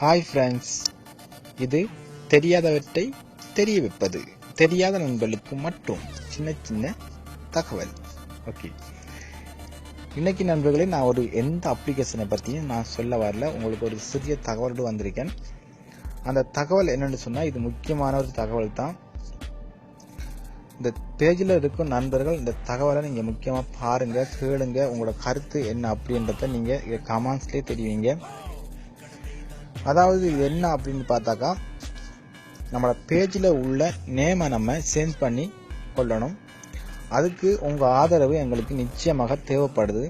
Hi friends, இது தெரியாதவற்றை தெரிய வைப்பது. தெரியாத நண்பர்களுக்கு மட்டும் சின்ன சின்ன தகவல். ஓகே, இன்னைக்கு நண்பர்களே நான் ஒரு எந்த அப்ளிகேஷனை பற்றியும் நான் சொல்ல வரல. உங்களுக்கு ஒரு சிறிய தகவலோடு வந்திருக்கேன். அந்த தகவல் என்னென்னு சொன்னால், இது முக்கியமான ஒரு தகவல் தான். இந்த பேஜில் இருக்கும் நண்பர்கள் இந்த தகவலை நீங்கள் முக்கியமாக பாருங்கள், கேளுங்க. உங்களோட கருத்து என்ன அப்படின்றத நீங்கள் கமெண்ட்ஸ்லேயே தெரிவிங்க. அதாவது இது என்ன அப்படின்னு பார்த்தாக்கா, நம்மளோட பேஜில் உள்ள நேமை நம்ம சேஞ்ச் பண்ணி கொள்ளணும். அதுக்கு உங்கள் ஆதரவு எங்களுக்கு நிச்சயமாக தேவைப்படுது.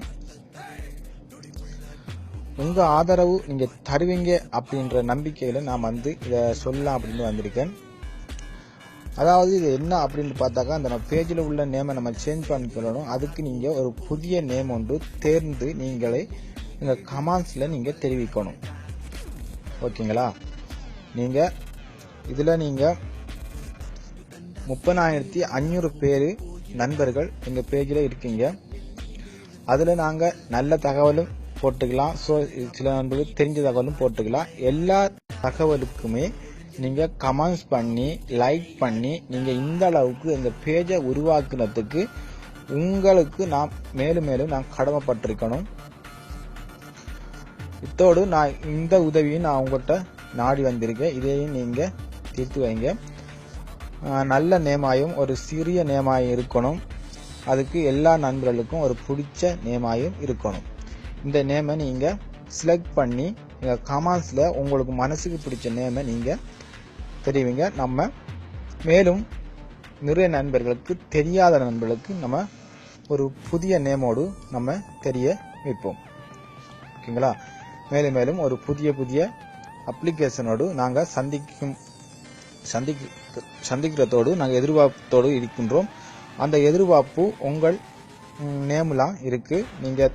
உங்கள் ஆதரவு நீங்கள் தருவீங்க அப்படின்ற நம்பிக்கையில் நான் இதை சொல்லலாம் அப்படின்னு வந்திருக்கேன். அதாவது இது என்ன அப்படின்னு பார்த்தாக்கா, அந்த பேஜில் உள்ள நேமை நம்ம சேஞ்ச் பண்ணிக்கொள்ளணும். அதுக்கு நீங்கள் ஒரு புதிய நேம் ஒன்று தேர்ந்து நீங்களே எங்கள் கமெண்ட்ஸில் நீங்கள் தெரிவிக்கணும். ஓகேங்களா? இதில் நீங்கள் 30,500 பேர் நண்பர்கள் எங்கள் பேஜில் இருக்கீங்க. அதில் நாங்கள் நல்ல தகவலும் போட்டுக்கலாம், சில நண்பர்கள் தெரிஞ்ச தகவலும் போட்டுக்கலாம். எல்லா தகவலுக்குமே நீங்கள் கமெண்ட்ஸ் பண்ணி லைக் பண்ணி நீங்கள் இந்த அளவுக்கு எங்கள் பேஜை உருவாக்குனதுக்கு உங்களுக்கு நான் மேலும் நான் கடமைப்பட்டிருக்கணும். இத்தோடு நான் இந்த உதவியும் நான் உங்கள்கிட்ட நாடி வந்திருக்கேன். இதையும் நீங்கள் தீர்த்து வைங்க. நல்ல நேமாயும் ஒரு சிறிய நேமாயும் இருக்கணும். அதுக்கு எல்லா நண்பர்களுக்கும் ஒரு பிடிச்ச நேமாயும் இருக்கணும். இந்த நேமை நீங்கள் செலக்ட் பண்ணி எங்கள் கமெண்ட்ஸில் உங்களுக்கு மனசுக்கு பிடிச்ச நேமை நீங்கள் தெரிவிங்க. நம்ம மேலும் நிறைய நண்பர்களுக்கு, தெரியாத நண்பர்களுக்கு நம்ம ஒரு புதிய நேமோடு நம்ம தெரிய வைப்போம். ஓகேங்களா? மேலும் ஒரு புதிய அப்ளிகேஷனோடு நாங்கள் சந்திக்கிறதோடு நாங்கள் எதிர்பார்ப்போடு இருக்கின்றோம். அந்த எதிர்பார்ப்பு உங்கள் நேம்லாம் இருக்குது. நீங்கள்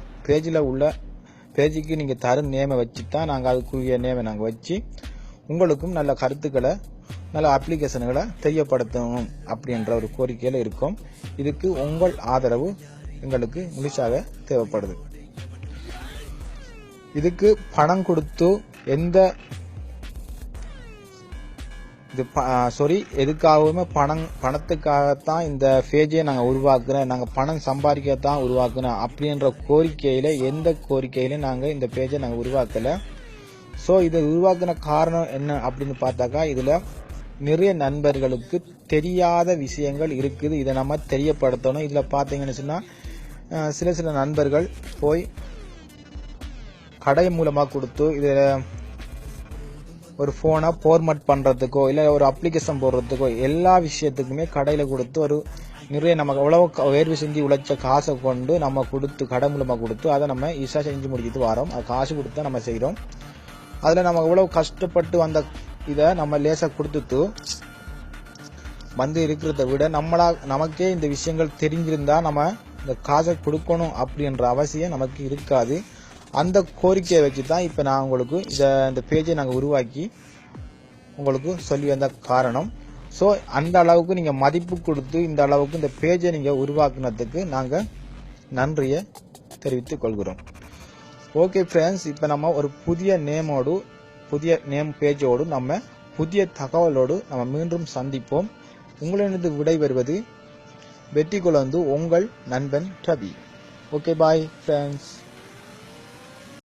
பேஜுக்கு நீங்கள் தரும் நேமை வச்சு தான் நாங்கள் அதுக்குரிய நேமை நாங்கள் வச்சு உங்களுக்கும் நல்ல கருத்துக்களை, நல்ல அப்ளிகேஷன்களை தெரியப்படுத்தணும் அப்படின்ற ஒரு கோரிக்கையில் இருக்கும். இதுக்கு உங்கள் ஆதரவு எங்களுக்கு முழுசாக தேவைப்படுது. இதுக்கு பணம் கொடுத்து எதுக்காகவுமே பணத்துக்காகத்தான் இந்த பேஜை நாங்கள் உருவாக்குறோம், நாங்கள் பணம் சம்பாதிக்கத்தான் உருவாக்குறோம் அப்படின்ற எந்த கோரிக்கையில நாங்கள் இந்த பேஜை நாங்கள் உருவாக்கலை. இதை உருவாக்குன காரணம் என்ன அப்படின்னு பார்த்தாக்கா, இதில் நிறைய நண்பர்களுக்கு தெரியாத விஷயங்கள் இருக்குது. இதை நம்ம தெரியப்படுத்தணும். இதில் பார்த்தீங்கன்னு சொன்னால் சில நண்பர்கள் போய் கடை மூலமாக கொடுத்து இதில் ஒரு ஃபோனை ஃபார்மேட் பண்ணுறதுக்கோ இல்லை ஒரு அப்ளிகேஷன் போடுறதுக்கோ எல்லா விஷயத்துக்குமே கடையில் கொடுத்து நிறைய நமக்கு எவ்வளோ வேர்வை செஞ்சு உழைச்ச காசை கொண்டு நம்ம கொடுத்து கடை மூலமாக கொடுத்து அதை நம்ம ஈஸியாக செஞ்சு முடிக்கிட்டு வரோம். அது காசு கொடுத்து தான் நம்ம செய்கிறோம். அதில் நம்ம எவ்வளோ கஷ்டப்பட்டு வந்த இதை நம்ம லேசாக கொடுத்துட்டு இருக்கிறத விட நமக்கே இந்த விஷயங்கள் தெரிஞ்சிருந்தா நம்ம இந்த காசை கொடுக்கணும் அப்படின்ற அவசியம் நமக்கு இருக்காது. அந்த கோரிக்கையை வச்சு தான் இப்போ நான் உங்களுக்கு இந்த பேஜை நாங்கள் உருவாக்கி உங்களுக்கு சொல்லி வந்த காரணம். அந்த அளவுக்கு நீங்கள் மதிப்பு கொடுத்து இந்த அளவுக்கு இந்த பேஜை நீங்கள் உருவாக்குனதுக்கு நாங்கள் நன்றியை தெரிவித்துக் கொள்கிறோம். ஓகே ஃப்ரெண்ட்ஸ், இப்போ நம்ம ஒரு புதிய நேம் பேஜோடு நம்ம புதிய தகவலோடு நம்ம மீண்டும் சந்திப்போம். உங்களிடம் விடைபெறுவது வெற்றி கொண்டு உங்கள் நண்பன் ரவி. Okay, bye friends.